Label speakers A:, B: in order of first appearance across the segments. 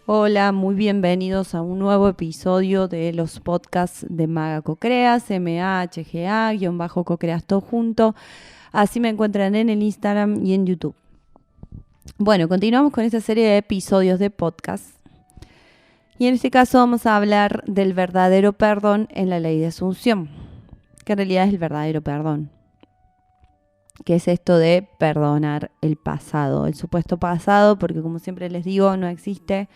A: Hola, muy bienvenidos a un nuevo episodio de los podcasts de Maga Cocreas, MAHGA-Cocreas, todo junto. Así me encuentran en el Instagram y en YouTube. Bueno, continuamos con esta serie de episodios de podcast. Y en este caso vamos a hablar del verdadero perdón en la ley de Asunción, que en realidad es el verdadero perdón. Que es esto de perdonar el pasado, el supuesto pasado, porque como siempre les digo, no existe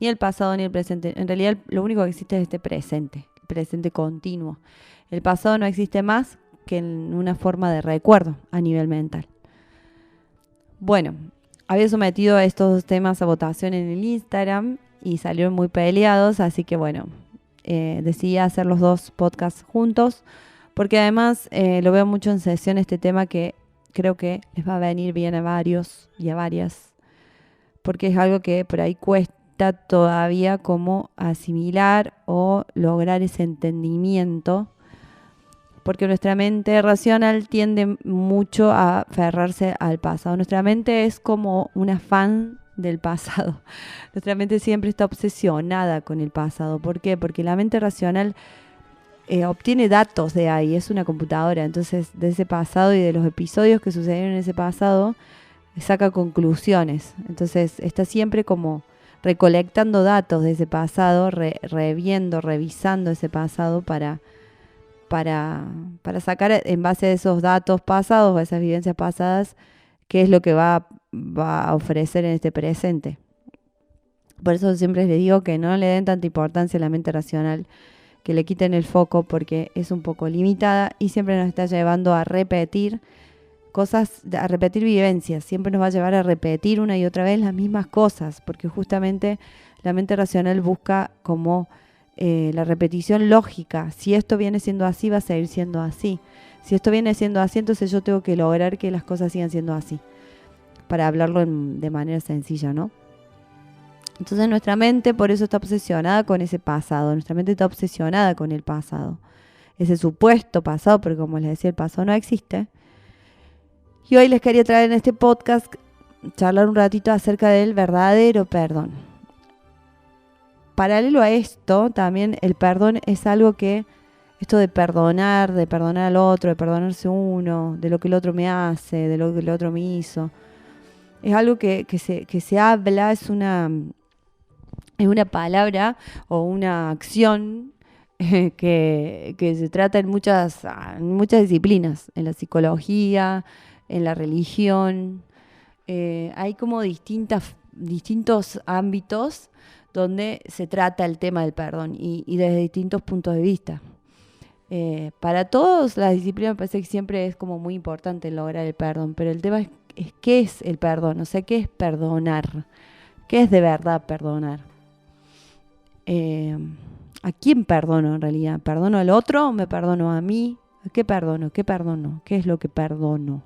A: ni el pasado ni el presente. En realidad lo único que existe es este presente, el presente continuo. El pasado no existe más que en una forma de recuerdo a nivel mental. Bueno, había sometido estos dos temas a votación en el Instagram y salieron muy peleados, así que bueno, decidí hacer los dos podcasts juntos, porque además lo veo mucho en sesión este tema que creo que les va a venir bien a varios y a varias, porque es algo que por ahí cuesta todavía como asimilar o lograr ese entendimiento, porque nuestra mente racional tiende mucho a aferrarse al pasado. Nuestra mente es como una fan del pasado. Nuestra mente siempre está obsesionada con el pasado. ¿Por qué? Porque la mente racional obtiene datos de ahí, es una computadora. Entonces, de ese pasado y de los episodios que sucedieron en ese pasado, saca conclusiones. Entonces, está siempre como recolectando datos de ese pasado, reviendo, revisando ese pasado para sacar en base a esos datos pasados o a esas vivencias pasadas qué es lo que va a ofrecer en este presente. Por eso siempre les digo que no le den tanta importancia a la mente racional, que le quiten el foco porque es un poco limitada y siempre nos está llevando a repetir cosas, a repetir vivencias, siempre nos va a llevar a repetir una y otra vez las mismas cosas, porque justamente la mente racional busca como la repetición lógica. Si esto viene siendo así, va a seguir siendo así. Si esto viene siendo así, entonces yo tengo que lograr que las cosas sigan siendo así, para hablarlo de manera sencilla, ¿no? Entonces nuestra mente por eso está obsesionada con ese pasado, nuestra mente está obsesionada con el pasado, ese supuesto pasado, porque como les decía, el pasado no existe. Y hoy les quería traer en este podcast, charlar un ratito acerca del verdadero perdón. Paralelo a esto, también el perdón es algo que, esto de perdonar al otro, de perdonarse uno, de lo que el otro me hace, de lo que el otro me hizo, es algo que se habla, es una palabra o una acción que se trata en muchas disciplinas, en la psicología, en la religión. Hay como distintos ámbitos donde se trata el tema del perdón y desde distintos puntos de vista. Para todos las disciplinas me parece que siempre es como muy importante lograr el perdón, pero el tema es qué es el perdón, o sea, qué es perdonar, qué es de verdad perdonar. ¿A quién perdono en realidad? ¿Perdono al otro o me perdono a mí? ¿A qué perdono? ¿Qué perdono? ¿Qué es lo que perdono?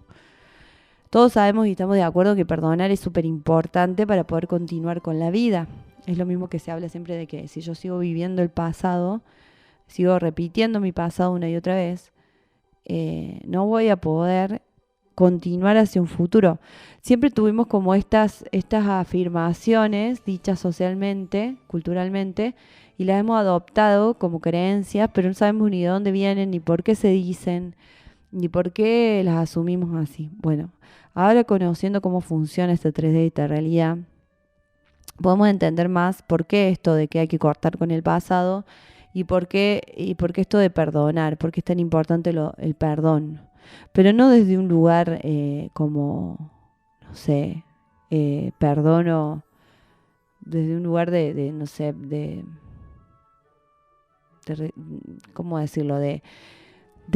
A: Todos sabemos y estamos de acuerdo que perdonar es súper importante para poder continuar con la vida. Es lo mismo que se habla siempre de que si yo sigo viviendo el pasado, sigo repitiendo mi pasado una y otra vez, no voy a poder continuar hacia un futuro. Siempre tuvimos como estas afirmaciones dichas socialmente, culturalmente, y las hemos adoptado como creencias, pero no sabemos ni de dónde vienen, ni por qué se dicen, ni por qué las asumimos así. Bueno, ahora conociendo cómo funciona este 3D, esta realidad, podemos entender más por qué esto de que hay que cortar con el pasado y por qué esto de perdonar, por qué es tan importante el perdón. Pero no desde un lugar como, no sé, perdono desde un lugar no sé, ¿cómo decirlo? De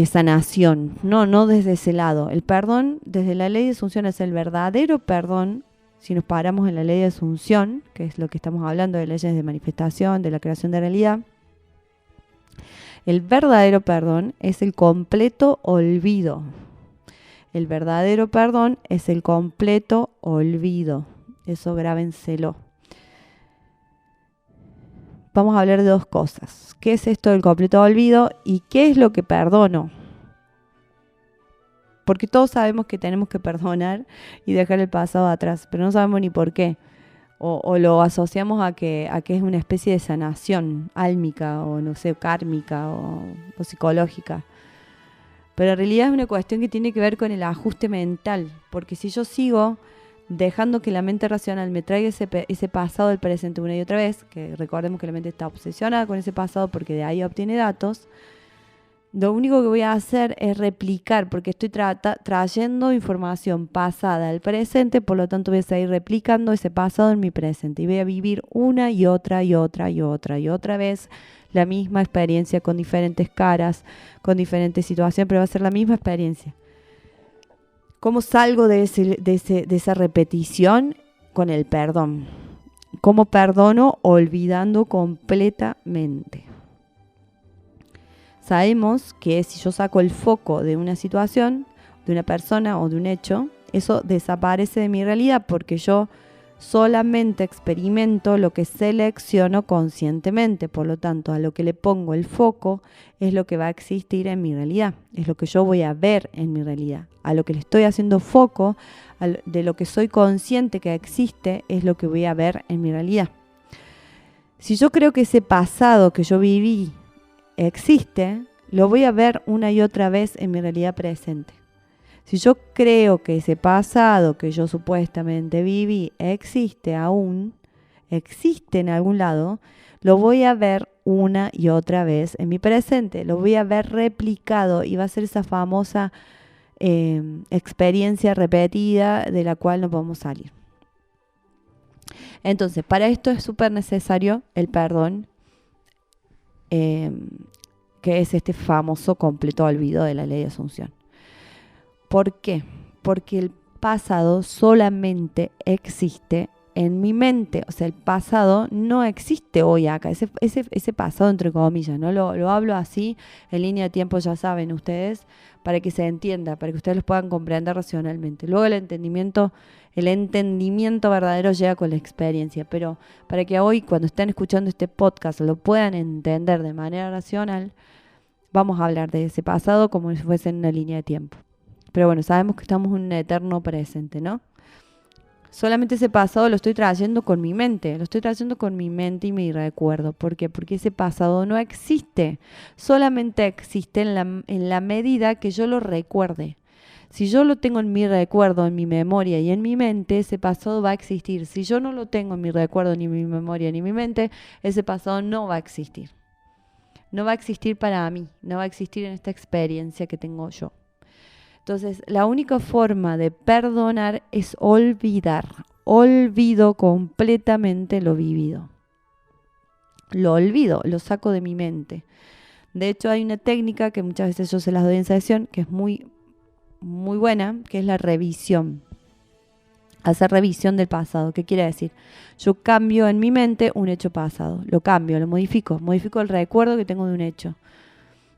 A: sanación. No desde ese lado. El perdón, desde la ley de Asunción, es el verdadero perdón. Si nos paramos en la ley de Asunción, que es lo que estamos hablando de leyes de manifestación, de la creación de realidad, el verdadero perdón es el completo olvido. El verdadero perdón es el completo olvido. Eso grábenselo. Vamos a hablar de dos cosas. ¿Qué es esto del completo olvido y qué es lo que perdono? Porque todos sabemos que tenemos que perdonar y dejar el pasado atrás, pero no sabemos ni por qué. o lo asociamos a que es una especie de sanación álmica o no sé, kármica o psicológica. Pero en realidad es una cuestión que tiene que ver con el ajuste mental, porque si yo sigo dejando que la mente racional me traiga ese pasado del presente una y otra vez, que recordemos que la mente está obsesionada con ese pasado porque de ahí obtiene datos, lo único que voy a hacer es replicar, porque estoy trayendo información pasada al presente, por lo tanto voy a seguir replicando ese pasado en mi presente y voy a vivir una y otra y otra y otra y otra vez la misma experiencia con diferentes caras, con diferentes situaciones, pero va a ser la misma experiencia. ¿Cómo salgo de esa repetición? Con el perdón. ¿Cómo perdono? Olvidando completamente. Sabemos que si yo saco el foco de una situación, de una persona o de un hecho, eso desaparece de mi realidad porque yo solamente experimento lo que selecciono conscientemente. Por lo tanto, a lo que le pongo el foco es lo que va a existir en mi realidad, es lo que yo voy a ver en mi realidad. A lo que le estoy haciendo foco, de lo que soy consciente que existe, es lo que voy a ver en mi realidad. Si yo creo que ese pasado que yo viví existe, lo voy a ver una y otra vez en mi realidad presente. Si yo creo que ese pasado que yo supuestamente viví existe aún, existe en algún lado, lo voy a ver una y otra vez en mi presente. Lo voy a ver replicado y va a ser esa famosa experiencia repetida de la cual no podemos salir. Entonces, para esto es súper necesario el perdón, que es este famoso completo olvido de la ley de Asunción. ¿Por qué? Porque el pasado solamente existe en mi mente. O sea, el pasado no existe hoy acá. Ese pasado, entre comillas, ¿no? Lo hablo así, en línea de tiempo, ya saben ustedes, para que se entienda, para que ustedes los puedan comprender racionalmente. Luego el entendimiento verdadero llega con la experiencia. Pero para que hoy, cuando estén escuchando este podcast, lo puedan entender de manera racional, vamos a hablar de ese pasado como si fuese en una línea de tiempo. Pero bueno, sabemos que estamos en un eterno presente, ¿no? Solamente ese pasado lo estoy trayendo con mi mente. Lo estoy trayendo con mi mente y mi recuerdo. ¿Por qué? Porque ese pasado no existe. Solamente existe en la medida que yo lo recuerde. Si yo lo tengo en mi recuerdo, en mi memoria y en mi mente, ese pasado va a existir. Si yo no lo tengo en mi recuerdo, ni en mi memoria, ni en mi mente, ese pasado no va a existir. No va a existir para mí. No va a existir en esta experiencia que tengo yo. Entonces, la única forma de perdonar es olvidar. Olvido completamente lo vivido. Lo olvido, lo saco de mi mente. De hecho, hay una técnica que muchas veces yo se las doy en sesión, que es muy, muy buena, que es la revisión. Hacer revisión del pasado. ¿Qué quiere decir? Yo cambio en mi mente un hecho pasado. Lo cambio, lo modifico. Modifico el recuerdo que tengo de un hecho.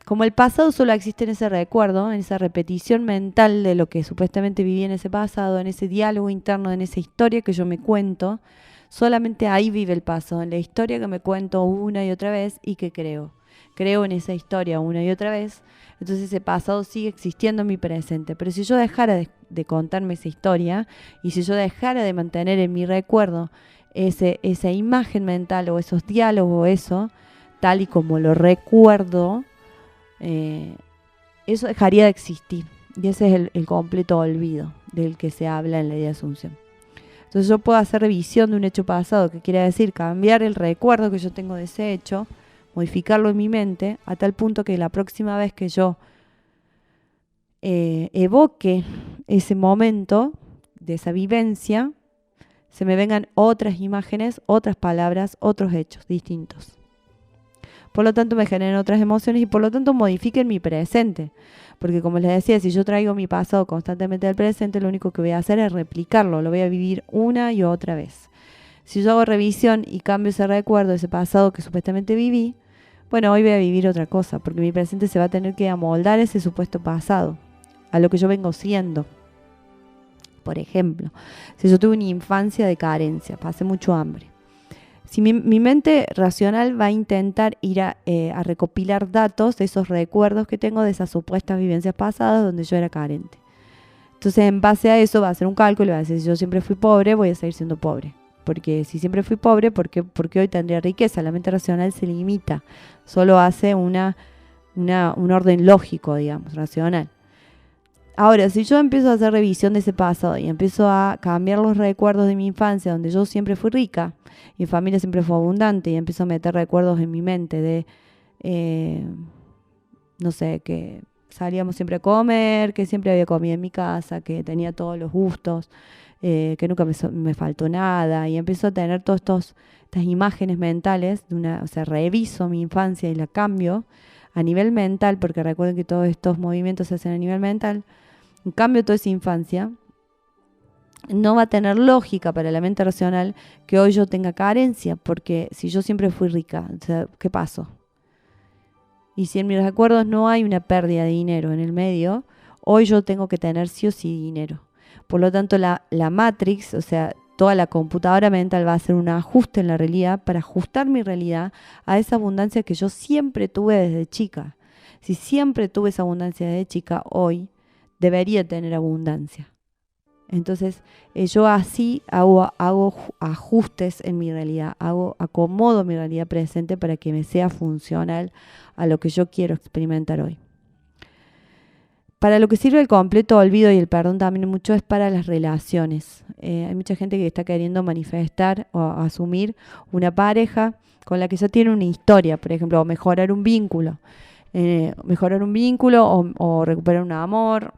A: Como el pasado solo existe en ese recuerdo, en esa repetición mental de lo que supuestamente viví en ese pasado, en ese diálogo interno, en esa historia que yo me cuento, solamente ahí vive el pasado, en la historia que me cuento una y otra vez y que creo. Creo en esa historia una y otra vez, entonces ese pasado sigue existiendo en mi presente. Pero si yo dejara de contarme esa historia y si yo dejara de mantener en mi recuerdo esa imagen mental o esos diálogos o eso, tal y como lo recuerdo, eso dejaría de existir. Y ese es el completo olvido del que se habla en la ley de Asunción. Entonces yo puedo hacer revisión de un hecho pasado, que quiere decir cambiar el recuerdo que yo tengo de ese hecho, modificarlo en mi mente, a tal punto que la próxima vez que yo evoque ese momento de esa vivencia, se me vengan otras imágenes, otras palabras, otros hechos distintos. Por lo tanto, me generan otras emociones y por lo tanto modifiquen mi presente. Porque como les decía, si yo traigo mi pasado constantemente al presente, lo único que voy a hacer es replicarlo, lo voy a vivir una y otra vez. Si yo hago revisión y cambio ese recuerdo, ese pasado que supuestamente viví, bueno, hoy voy a vivir otra cosa, porque mi presente se va a tener que amoldar ese supuesto pasado, a lo que yo vengo siendo. Por ejemplo, si yo tuve una infancia de carencia, pasé mucho hambre. Si mi mente racional va a intentar ir a recopilar datos de esos recuerdos que tengo de esas supuestas vivencias pasadas donde yo era carente. Entonces, en base a eso va a hacer un cálculo y va a decir, si yo siempre fui pobre, voy a seguir siendo pobre. Porque si siempre fui pobre, ¿por qué hoy tendría riqueza? La mente racional se limita, solo hace un orden lógico, digamos, racional. Ahora, si yo empiezo a hacer revisión de ese pasado y empiezo a cambiar los recuerdos de mi infancia, donde yo siempre fui rica, mi familia siempre fue abundante, y empiezo a meter recuerdos en mi mente de, no sé, que salíamos siempre a comer, que siempre había comida en mi casa, que tenía todos los gustos, que nunca me faltó nada, y empiezo a tener estas imágenes mentales, o sea, reviso mi infancia y la cambio a nivel mental, porque recuerden que todos estos movimientos se hacen a nivel mental. En cambio, toda esa infancia no va a tener lógica para la mente racional que hoy yo tenga carencia, porque si yo siempre fui rica, o sea, ¿qué pasó? Y si en mis recuerdos no hay una pérdida de dinero en el medio, hoy yo tengo que tener sí o sí dinero. Por lo tanto, la Matrix, o sea, toda la computadora mental va a hacer un ajuste en la realidad para ajustar mi realidad a esa abundancia que yo siempre tuve desde chica. Si siempre tuve esa abundancia desde chica, hoy debería tener abundancia. Entonces, yo así hago ajustes en mi realidad, acomodo mi realidad presente para que me sea funcional a lo que yo quiero experimentar hoy. Para lo que sirve el completo olvido y el perdón también mucho es para las relaciones. Hay mucha gente que está queriendo manifestar o asumir una pareja con la que ya tiene una historia, por ejemplo, o mejorar un vínculo. O recuperar un amor.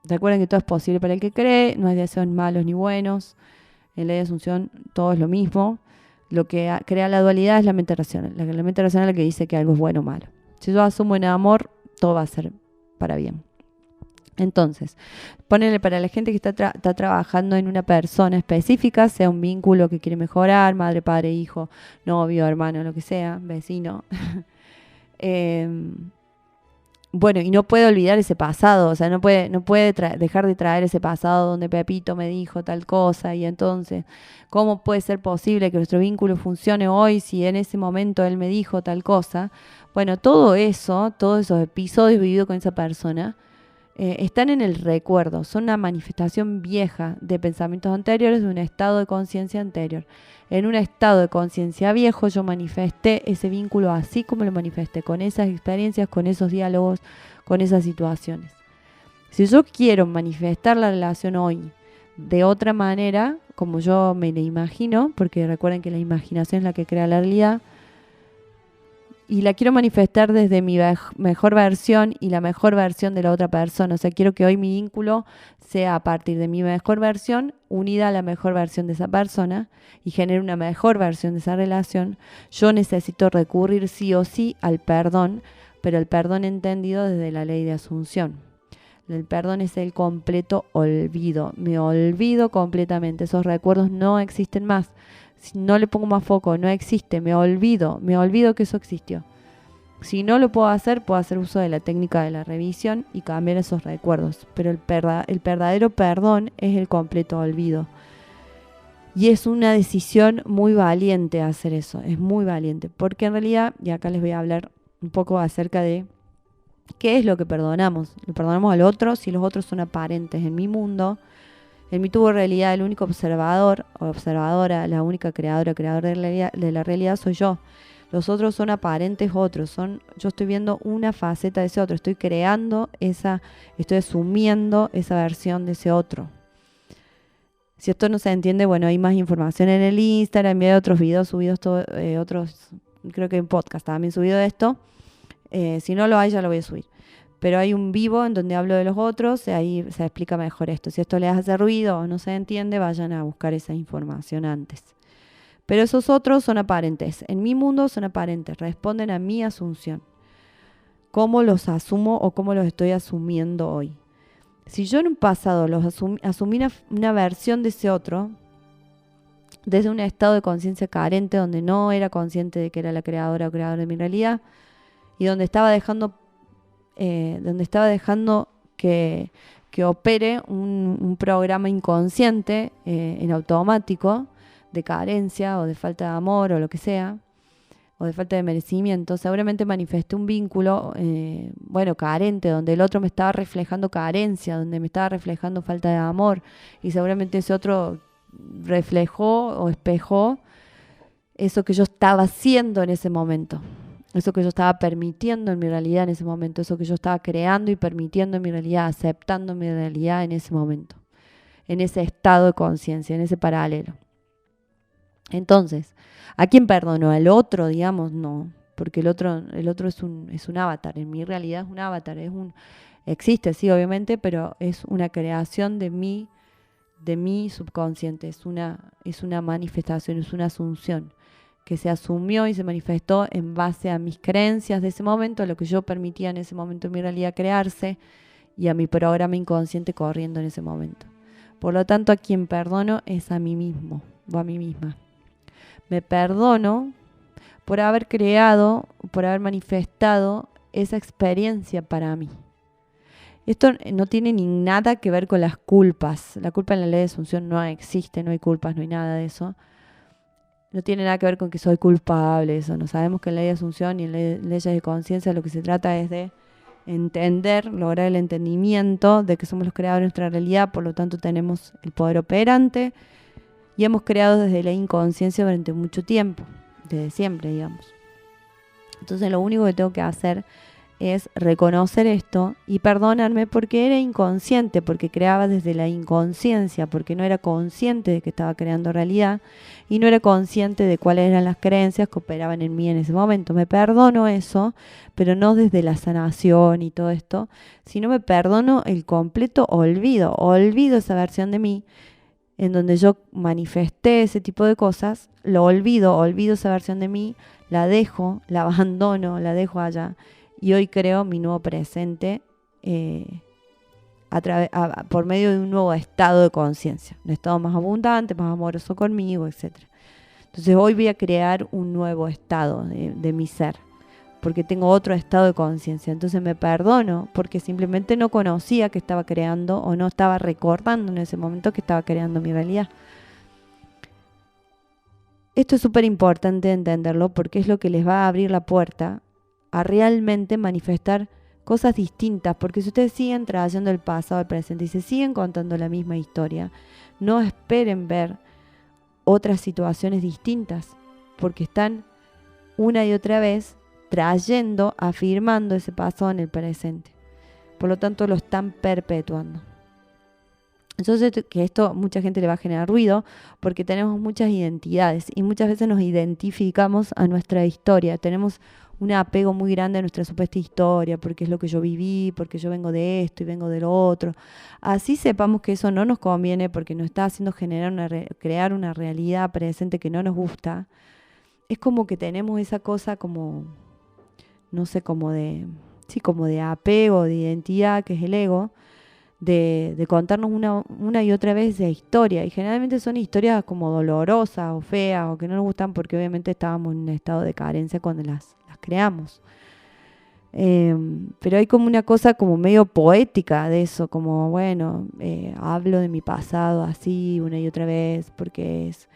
A: Recuerden que todo es posible para el que cree, no hay deseos malos ni buenos. En la ley de Asunción todo es lo mismo. Lo que crea la dualidad es la mente racional. La mente racional es la que dice que algo es bueno o malo. Si yo asumo en amor, todo va a ser para bien. Entonces, ponele para la gente que está trabajando en una persona específica, sea un vínculo que quiere mejorar, madre, padre, hijo, novio, hermano, lo que sea, vecino. Bueno, y no puede olvidar ese pasado, o sea, no puede dejar de traer ese pasado donde Pepito me dijo tal cosa, y entonces, ¿cómo puede ser posible que nuestro vínculo funcione hoy si en ese momento él me dijo tal cosa? Bueno, todo eso, todos esos episodios vividos con esa persona, están en el recuerdo, son una manifestación vieja de pensamientos anteriores, de un estado de conciencia anterior. En un estado de conciencia viejo yo manifesté ese vínculo así como lo manifesté, con esas experiencias, con esos diálogos, con esas situaciones. Si yo quiero manifestar la relación hoy de otra manera, como yo me la imagino, porque recuerden que la imaginación es la que crea la realidad, y la quiero manifestar desde mi mejor versión y la mejor versión de la otra persona. O sea, quiero que hoy mi vínculo sea a partir de mi mejor versión unida a la mejor versión de esa persona y genere una mejor versión de esa relación. Yo necesito recurrir sí o sí al perdón, pero el perdón entendido desde la ley de Asunción. El perdón es el completo olvido. Me olvido completamente. Esos recuerdos no existen más. Si no le pongo más foco, no existe, me olvido que eso existió. Si no lo puedo hacer uso de la técnica de la revisión y cambiar esos recuerdos. Pero el verdadero perdón es el completo olvido. Y es una decisión muy valiente hacer eso, es muy valiente. Porque en realidad, y acá les voy a hablar un poco acerca de qué es lo que perdonamos. Lo perdonamos al otro si los otros son aparentes en mi mundo. En mi tubo realidad, el único observador o observadora, la única creador de la realidad soy yo. Los otros son aparentes otros. Yo estoy viendo una faceta de ese otro. Estoy asumiendo esa versión de ese otro. Si esto no se entiende, bueno, hay más información en el Instagram, hay otros videos subidos, creo que en podcast también subido de esto. Si no lo hay, ya lo voy a subir. Pero hay un vivo en donde hablo de los otros, y ahí se explica mejor esto. Si esto les hace ruido o no se entiende, vayan a buscar esa información antes. Pero esos otros son aparentes. En mi mundo son aparentes, responden a mi asunción. ¿Cómo los asumo o cómo los estoy asumiendo hoy? Si yo en un pasado asumí una versión de ese otro, desde un estado de conciencia carente, donde no era consciente de que era la creadora o creador de mi realidad, y donde estaba dejando que opere un programa inconsciente en automático de carencia o de falta de amor o lo que sea, o de falta de merecimiento. Seguramente manifesté un vínculo carente, donde el otro me estaba reflejando carencia, donde me estaba reflejando falta de amor, y seguramente ese otro reflejó o espejó eso que yo estaba haciendo en ese momento, eso que yo estaba permitiendo en mi realidad en ese momento, eso que yo estaba creando y permitiendo en mi realidad, aceptando mi realidad en ese momento, en ese estado de conciencia, en ese paralelo. Entonces, ¿a quién perdono? ¿Al otro, digamos? No, porque el otro es un avatar, en mi realidad es un avatar, existe, sí, obviamente, pero es una creación de mi subconsciente, es una manifestación, es una asunción que se asumió y se manifestó en base a mis creencias de ese momento, a lo que yo permitía en ese momento en mi realidad crearse y a mi programa inconsciente corriendo en ese momento. Por lo tanto, a quien perdono es a mí mismo o a mí misma. Me perdono por haber creado, por haber manifestado esa experiencia para mí. Esto no tiene ni nada que ver con las culpas. La culpa en la ley de asunción no existe, no hay culpas, no hay nada de eso. No tiene nada que ver con que soy culpable, eso. No sabemos que en ley de asunción y en leyes de conciencia lo que se trata es de entender, lograr el entendimiento de que somos los creadores de nuestra realidad, por lo tanto tenemos el poder operante y hemos creado desde la inconsciencia durante mucho tiempo, desde siempre, digamos. Entonces lo único que tengo que hacer es reconocer esto y perdonarme porque era inconsciente, porque creaba desde la inconsciencia, porque no era consciente de que estaba creando realidad y no era consciente de cuáles eran las creencias que operaban en mí en ese momento. Me perdono eso, pero no desde la sanación y todo esto, sino me perdono el completo olvido esa versión de mí en donde yo manifesté ese tipo de cosas, lo olvido esa versión de mí, la dejo, la abandono, la dejo allá. Y hoy creo mi nuevo presente por medio de un nuevo estado de conciencia. Un estado más abundante, más amoroso conmigo, etc. Entonces hoy voy a crear un nuevo estado de mi ser. Porque tengo otro estado de conciencia. Entonces me perdono porque simplemente no conocía que estaba creando o no estaba recordando en ese momento que estaba creando mi realidad. Esto es súper importante entenderlo porque es lo que les va a abrir la puerta a realmente manifestar cosas distintas, porque si ustedes siguen trayendo el pasado al presente y se siguen contando la misma historia, no esperen ver otras situaciones distintas, porque están una y otra vez trayendo, afirmando ese pasado en el presente. Por lo tanto, lo están perpetuando. Entonces, que esto mucha gente le va a generar ruido porque tenemos muchas identidades y muchas veces nos identificamos a nuestra historia. Tenemos un apego muy grande a nuestra supuesta historia, porque es lo que yo viví, porque yo vengo de esto y vengo de lo otro. Así sepamos que eso no nos conviene porque nos está haciendo crear una realidad presente que no nos gusta. Es como que tenemos esa cosa como, no sé, como de apego, de identidad, que es el ego, de contarnos una y otra vez de historia. Y generalmente son historias como dolorosas o feas o que no nos gustan porque obviamente estábamos en un estado de carencia cuando las creamos. Pero hay como una cosa como medio poética de eso, como bueno, hablo de mi pasado así una y otra vez porque es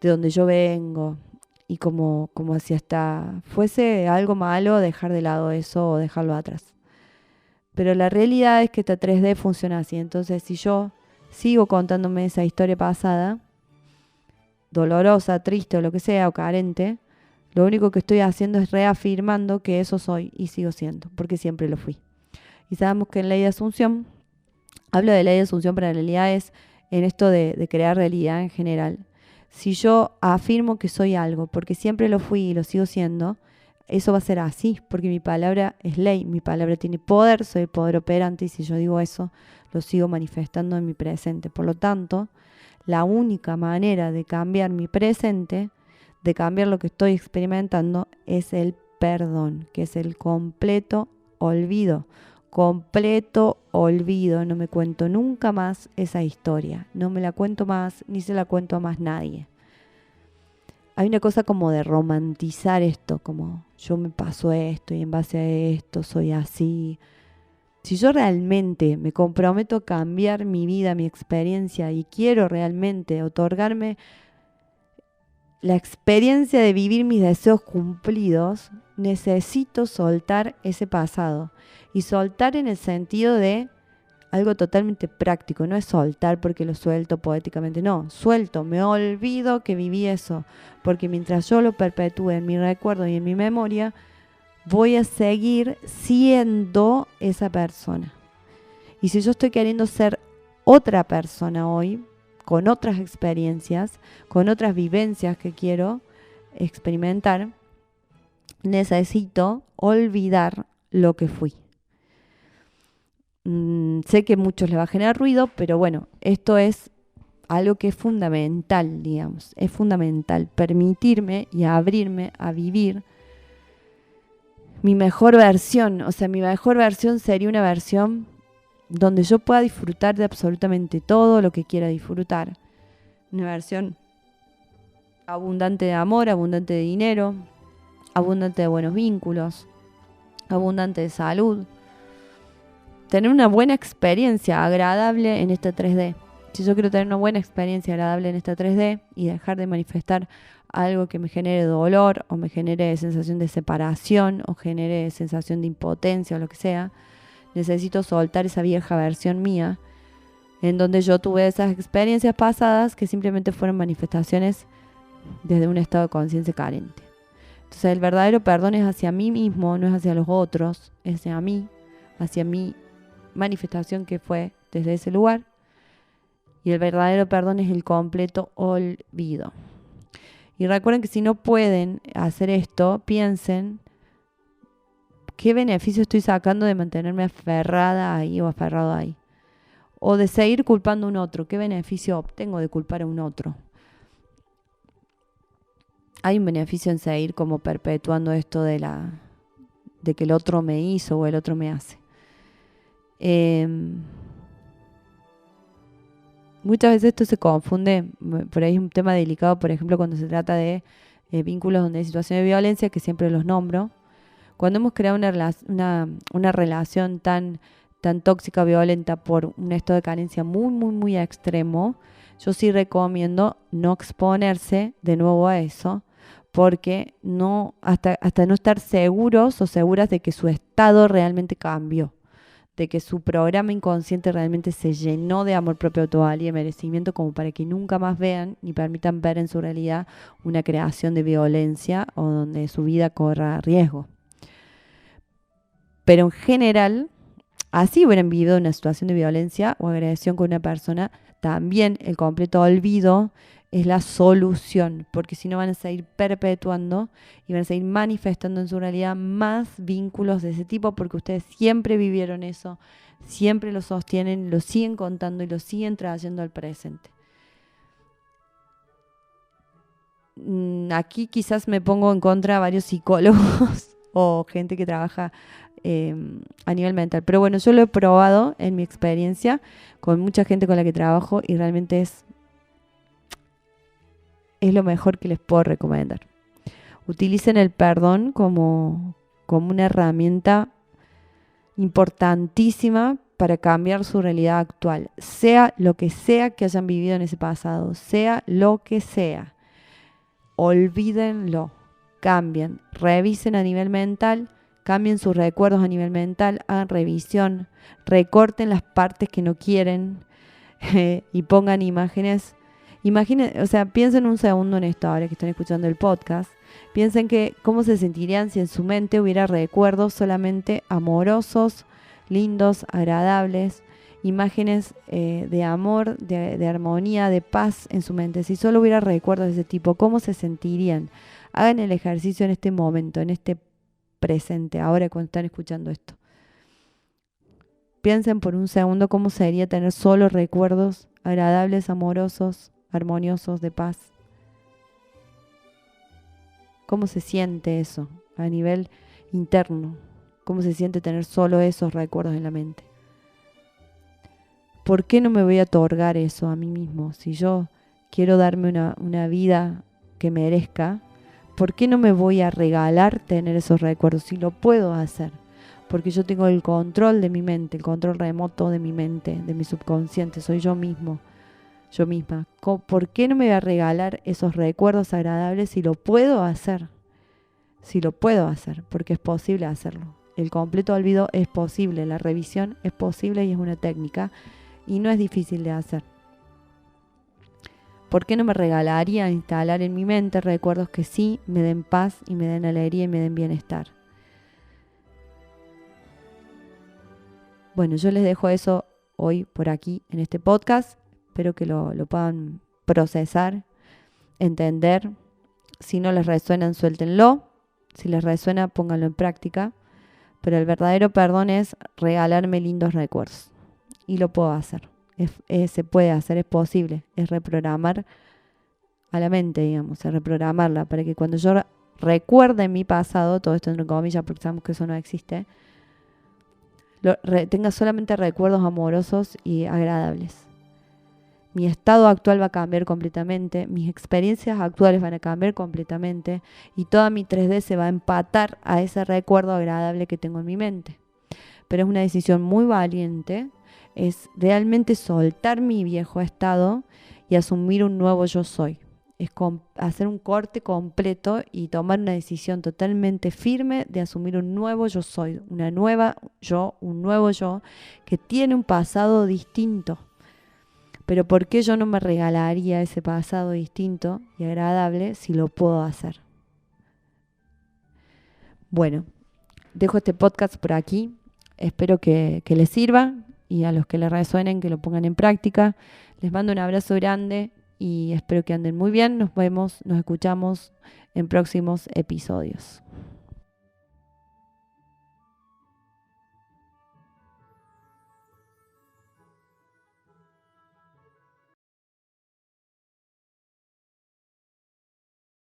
A: de donde yo vengo. Y como si hasta fuese algo malo dejar de lado eso o dejarlo atrás. Pero la realidad es que esta 3D funciona así. Entonces, si yo sigo contándome esa historia pasada, dolorosa, triste o lo que sea, o carente, lo único que estoy haciendo es reafirmando que eso soy y sigo siendo, porque siempre lo fui. Y sabemos que en ley de asunción, hablo de ley de asunción, pero en realidad es en esto de crear realidad en general. Si yo afirmo que soy algo, porque siempre lo fui y lo sigo siendo, eso va a ser así, porque mi palabra es ley, mi palabra tiene poder, soy el poder operante y si yo digo eso, lo sigo manifestando en mi presente. Por lo tanto, la única manera de cambiar mi presente, de cambiar lo que estoy experimentando, es el perdón, que es el completo olvido. Completo olvido, no me cuento nunca más esa historia, no me la cuento más, ni se la cuento a más nadie. Hay una cosa como de romantizar esto, como yo me paso esto y en base a esto soy así. Si yo realmente me comprometo a cambiar mi vida, mi experiencia y quiero realmente otorgarme la experiencia de vivir mis deseos cumplidos, necesito soltar ese pasado. Y soltar en el sentido de algo totalmente práctico, no es soltar porque lo suelto poéticamente, no, suelto, me olvido que viví eso, porque mientras yo lo perpetúe en mi recuerdo y en mi memoria, voy a seguir siendo esa persona. Y si yo estoy queriendo ser otra persona hoy, con otras experiencias, con otras vivencias que quiero experimentar, necesito olvidar lo que fui. Sé que a muchos les va a generar ruido, pero bueno, esto es algo que es fundamental, digamos. Es fundamental permitirme y abrirme a vivir mi mejor versión. O sea, mi mejor versión sería una versión donde yo pueda disfrutar de absolutamente todo lo que quiera disfrutar. Una versión abundante de amor, abundante de dinero, abundante de buenos vínculos, abundante de salud. Tener una buena experiencia agradable en esta 3D. Si yo quiero tener una buena experiencia agradable en esta 3D y dejar de manifestar algo que me genere dolor o me genere sensación de separación o genere sensación de impotencia o lo que sea, necesito soltar esa vieja versión mía en donde yo tuve esas experiencias pasadas que simplemente fueron manifestaciones desde un estado de conciencia carente. Entonces el verdadero perdón es hacia mí mismo, no es hacia los otros, es hacia mi manifestación que fue desde ese lugar. Y el verdadero perdón es el completo olvido. Y recuerden que si no pueden hacer esto, piensen qué beneficio estoy sacando de mantenerme aferrada ahí o aferrado ahí. O de seguir culpando a un otro. ¿Qué beneficio obtengo de culpar a un otro? Hay un beneficio en seguir como perpetuando esto de que el otro me hizo o el otro me hace. Muchas veces esto se confunde, por ahí es un tema delicado, por ejemplo, cuando se trata de vínculos donde hay situaciones de violencia, que siempre los nombro. Cuando hemos creado una relación tan tóxica, violenta, por un estado de carencia muy, muy, muy extremo, yo sí recomiendo no exponerse de nuevo a eso, porque hasta no estar seguros o seguras de que su estado realmente cambió, de que su programa inconsciente realmente se llenó de amor propio, autovalía y merecimiento, como para que nunca más vean ni permitan ver en su realidad una creación de violencia o donde su vida corra riesgo. Pero en general, así hubieran vivido una situación de violencia o agresión con una persona, también el completo olvido es la solución, porque si no van a seguir perpetuando y van a seguir manifestando en su realidad más vínculos de ese tipo, porque ustedes siempre vivieron eso, siempre lo sostienen, lo siguen contando y lo siguen trayendo al presente. Aquí quizás me pongo en contra a varios psicólogos o gente que trabaja a nivel mental, pero bueno, yo lo he probado en mi experiencia con mucha gente con la que trabajo y realmente es lo mejor que les puedo recomendar. Utilicen el perdón como una herramienta importantísima para cambiar su realidad actual, sea lo que sea que hayan vivido en ese pasado, sea lo que sea. Olvídenlo, cambien, revisen a nivel mental, cambien sus recuerdos a nivel mental, hagan revisión, recorten las partes que no quieren y pongan imágenes. O sea, piensen un segundo en esto ahora que están escuchando el podcast. Piensen que cómo se sentirían si en su mente hubiera recuerdos solamente amorosos, lindos, agradables, imágenes de amor, de armonía, de paz en su mente. Si solo hubiera recuerdos de ese tipo, ¿cómo se sentirían? Hagan el ejercicio en este momento, en este presente, ahora cuando están escuchando esto. Piensen por un segundo cómo sería tener solo recuerdos agradables, amorosos, armoniosos, de paz. ¿Cómo se siente eso a nivel interno? ¿Cómo se siente tener solo esos recuerdos en la mente? ¿Por qué no me voy a otorgar eso a mí mismo? Si yo quiero darme una vida que merezca, ¿por qué no me voy a regalar tener esos recuerdos si lo puedo hacer? Porque yo tengo el control de mi mente, el control remoto de mi mente, de mi subconsciente, soy yo mismo. Yo misma. ¿Por qué no me voy a regalar esos recuerdos agradables si lo puedo hacer? Si lo puedo hacer, porque es posible hacerlo. El completo olvido es posible, la revisión es posible y es una técnica y no es difícil de hacer. ¿Por qué no me regalaría instalar en mi mente recuerdos que sí me den paz y me den alegría y me den bienestar? Bueno, yo les dejo eso hoy por aquí en este podcast. Espero que lo puedan procesar, entender. Si no les resuenan, suéltenlo. Si les resuena, pónganlo en práctica. Pero el verdadero perdón es regalarme lindos recuerdos. Y lo puedo hacer. Se puede hacer, es posible. Es reprogramar a la mente, digamos. Es reprogramarla para que cuando yo recuerde mi pasado, todo esto entre comillas porque sabemos que eso no existe, tenga solamente recuerdos amorosos y agradables. Mi estado actual va a cambiar completamente, mis experiencias actuales van a cambiar completamente y toda mi 3D se va a empatar a ese recuerdo agradable que tengo en mi mente. Pero es una decisión muy valiente, es realmente soltar mi viejo estado y asumir un nuevo yo soy. Es hacer un corte completo y tomar una decisión totalmente firme de asumir un nuevo yo soy, un nuevo yo que tiene un pasado distinto. Pero ¿por qué yo no me regalaría ese pasado distinto y agradable si lo puedo hacer? Bueno, dejo este podcast por aquí. Espero que les sirva y a los que les resuenen que lo pongan en práctica. Les mando un abrazo grande y espero que anden muy bien. Nos vemos, nos escuchamos en próximos episodios.